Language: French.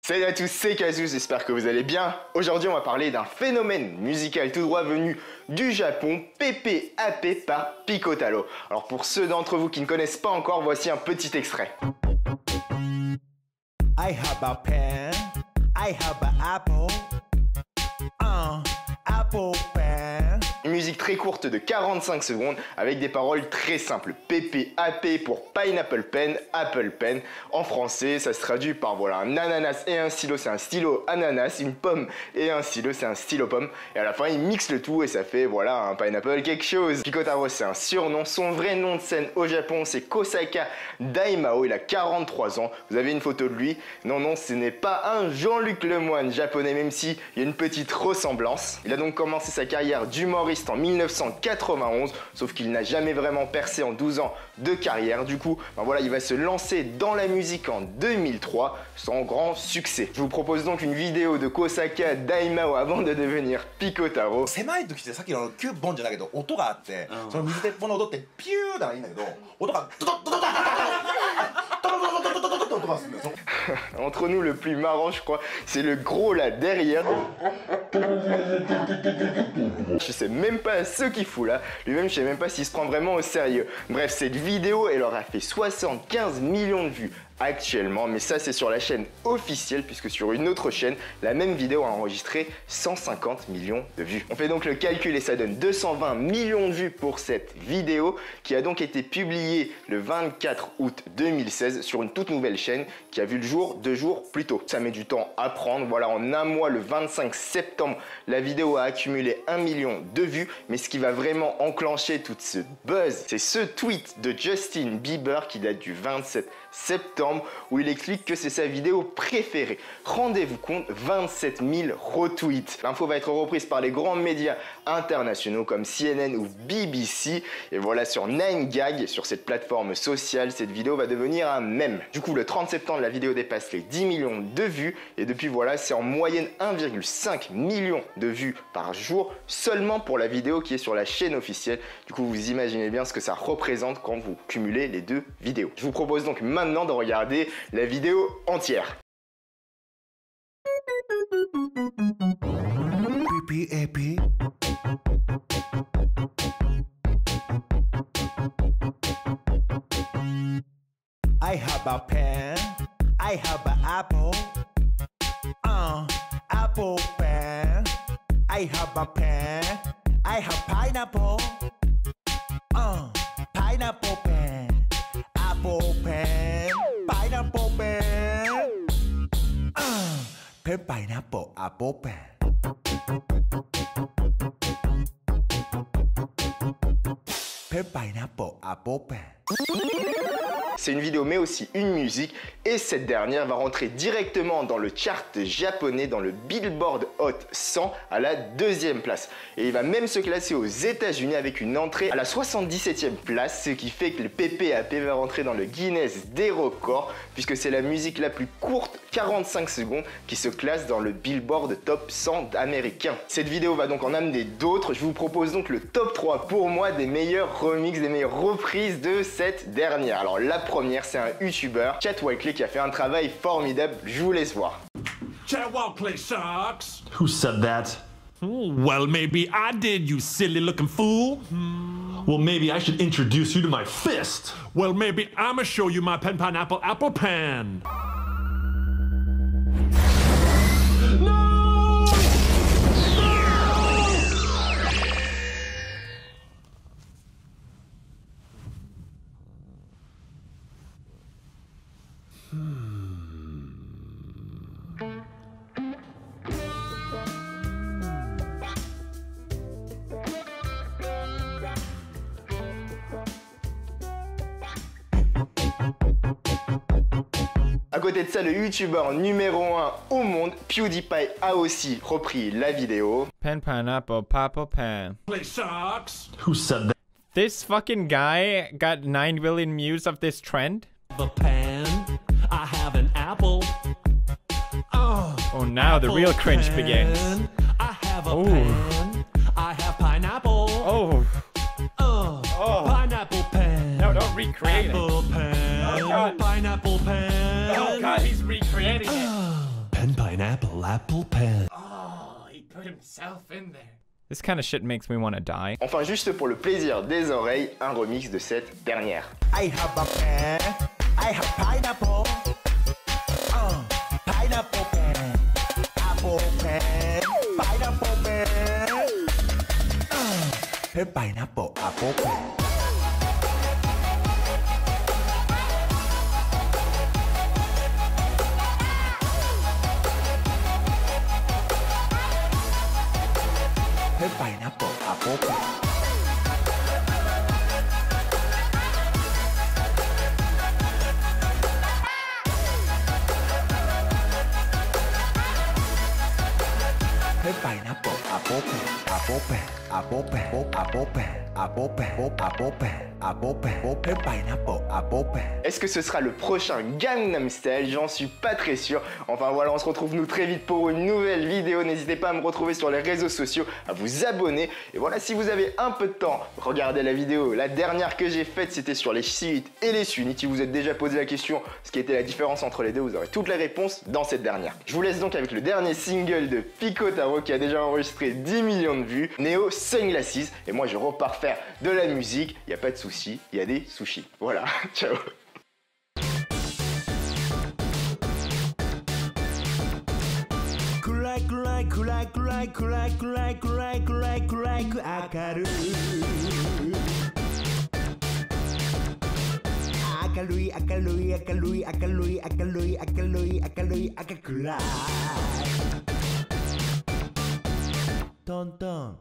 Salut à tous, c'est Kazu, j'espère que vous allez bien. Aujourd'hui, on va parler d'un phénomène musical tout droit venu du Japon, PPAP par Picotalo. Alors pour ceux d'entre vous qui ne connaissent pas encore, voici un petit extrait. I have a pen, I have an apple, apple pen. Une musique très courte de 45 secondes avec des paroles très simples. PPAP pour Pineapple Pen, Apple Pen. En français, ça se traduit par voilà, un ananas et un stylo, c'est un stylo ananas, une pomme et un stylo, c'est un stylo pomme. Et à la fin, il mixe le tout et ça fait voilà un pineapple quelque chose. Picotalo, c'est un surnom. Son vrai nom de scène au Japon, c'est Kosaka Daimao. Il a 43 ans. Vous avez une photo de lui. Non, ce n'est pas un Jean-Luc Lemoyne japonais, même si il y a une petite ressemblance. Il a donc commencé sa carrière d'humoriste en 1991, sauf qu'il n'a jamais vraiment percé en 12 ans de carrière. Du coup, voilà, il va se lancer dans la musique en 2003 sans grand succès. Je vous propose donc une vidéo de Kosaka Daimao avant de devenir Picotalo. 狭い時ってさっきのキュッボンじゃないけど音があって、その水鉄砲の音ってピューならいいんだけど、音がドドッドドッドドッドドッドドッドッ。 Entre nous, le plus marrant, je crois, c'est le gros là derrière. Je sais même pas ce qu'il fout là. Lui-même, je sais même pas s'il se prend vraiment au sérieux. Bref, cette vidéo, elle aura fait 75 millions de vues actuellement, mais ça c'est sur la chaîne officielle, puisque sur une autre chaîne, la même vidéo a enregistré 150 millions de vues. On fait donc le calcul et ça donne 220 millions de vues pour cette vidéo qui a donc été publiée le 24 août 2016 sur une toute nouvelle chaîne qui a vu le jour 2 jours plus tôt. Ça met du temps à prendre. Voilà, en un mois, le 25 septembre, la vidéo a accumulé 1 million de vues, mais ce qui va vraiment enclencher tout ce buzz, c'est ce tweet de Justin Bieber qui date du 27 septembre où il explique que c'est sa vidéo préférée. Rendez-vous compte, 27 000 retweets. L'info va être reprise par les grands médias internationaux comme CNN ou BBC. Et voilà, sur 9gag, sur cette plateforme sociale, cette vidéo va devenir un mème. Du coup, le 30 septembre, la vidéo dépasse les 10 millions de vues. Et depuis, voilà, c'est en moyenne 1,5 million de vues par jour seulement pour la vidéo qui est sur la chaîne officielle. Du coup, vous imaginez bien ce que ça représente quand vous cumulez les deux vidéos. Je vous propose donc maintenant de regarder la vidéo entière. PPAP. I have a pen, I have an apple, apple pen. I have a pen, I have pineapple, pineapple pen, apple pen, pineapple pen, pen pineapple apple pen. Pen pineapple apple pen. C'est une vidéo mais aussi une musique et cette dernière va rentrer directement dans le chart japonais, dans le Billboard Hot 100 à la 2e place. Et il va même se classer aux États-Unis avec une entrée à la 77e place, ce qui fait que le PPAP va rentrer dans le Guinness des records puisque c'est la musique la plus courte, 45 secondes, qui se classe dans le Billboard Top 100 américain. Cette vidéo va donc en amener d'autres. Je vous propose donc le top 3 pour moi des meilleurs remixes, des meilleures reprises de cette dernière. Alors la première, c'est un YouTuber, Chat Walkley, qui a fait un travail formidable. Je vous laisse voir. Chat Walkley sucks. Who said that? Well, maybe I did, you silly looking fool. Well, maybe I should introduce you to my fist. Well, maybe I'ma show you my pen pineapple apple pen. À côté de ça, le youtubeur numéro 1 au monde, PewDiePie, a aussi repris la vidéo. Pen pineapple papa pen. Play sucks. Who said that? This fucking guy got 9 billion views of this trend. The pen, I have an apple. Oh, now the real cringe begins. I have a Ooh. pen. I have pineapple. Oh, Pineapple pen. no, don't recreate it. Apple pen. Oh, God. Pineapple pen. Oh god, he's recreating it. pineapple apple pen. Oh, he put himself in there. This kind of shit makes me want to die. Enfin, juste pour le plaisir des oreilles, un remix de cette dernière. I have a pen, I have pineapple. Pineapple pen, apple pen, pineapple pen. Pineapple apple pen. Pineapple apple pen. Pineapple apple pen, apple pen, apple pen, apple pen, apple pen, apple pen, apple pen, pineapple apple pen. Est-ce que ce sera le prochain Gangnam Style? J'en suis pas très sûr. Enfin voilà, on se retrouve nous très vite pour une nouvelle vidéo. N'hésitez pas à me retrouver sur les réseaux sociaux, à vous abonner. Et voilà, si vous avez un peu de temps, regardez la vidéo. La dernière que j'ai faite, c'était sur les chiites et les sunnites. Si vous êtes déjà posé la question, ce qui était la différence entre les deux, vous aurez toutes les réponses dans cette dernière. Je vous laisse donc avec le dernier single de Pico Taro qui a déjà enregistré 10 millions de vues, Neo Sunglasses. Et moi, je repars faire de la musique. Il n'y a pas de souci, il y a des sushis. Voilà, ciao. Kurai kurai kurai kurai kurai kurai kurai kurai kurai akaru. Akalui akalui akalui akalui akalui akalui akalui akakurai. Tonton.